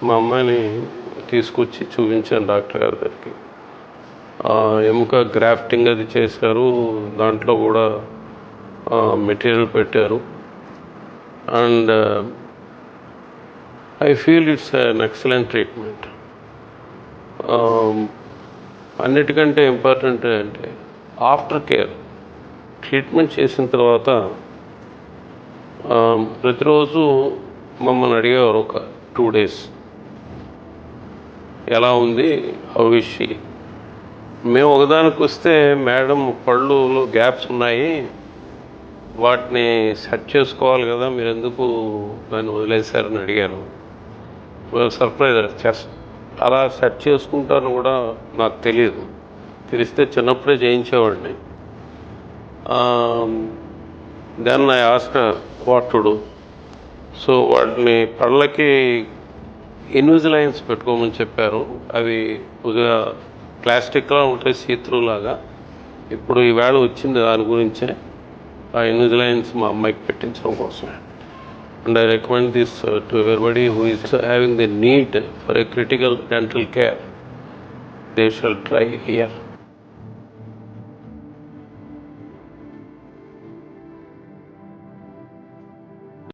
మా అమ్మాయిని తీసుకొచ్చి చూపించాను డాక్టర్ గారి దగ్గరికి. ఎముక గ్రాఫ్టింగ్ అది చేశారు. దాంట్లో కూడా మెటీరియల్ పెట్టారు. And I feel it's an excellent treatment. అన్నిటికంటే ఇంపార్టెంట్ అంటే ఆఫ్టర్ కేర్. ట్రీట్మెంట్ చేసిన తర్వాత ప్రతిరోజు మమ్మల్ని అడిగేవారు ఒక 2 days ఎలా ఉంది, హౌ ఇస్ షీ. మేము ఒకదానికి వస్తే మేడం పళ్ళులో గ్యాప్స్ ఉన్నాయి, వాటిని సెట్ చేసుకోవాలి కదా, మీరు ఎందుకు దాన్ని వదిలేశారని అడిగారు. సర్ప్రైజ్ అలా సెట్ చేసుకుంటారని కూడా నాకు తెలియదు. తెలిస్తే చిన్నప్పుడే చేయించేవాడిని. Then I asked what to do. So వాటిని పళ్ళకి ఇన్విజిలైన్స్ పెట్టుకోమని చెప్పారు. అవి కొద్దిగా ప్లాస్టిక్లా ఉంటాయి, సీత్రూ లాగా. ఇప్పుడు ఈవేళ వచ్చింది దాని గురించే, ఆ ఇన్విజిలైన్స్ మా అమ్మాయికి పెట్టించడం కోసమే. And I recommend this to everybody who is having the need for a critical dental care. They shall try here.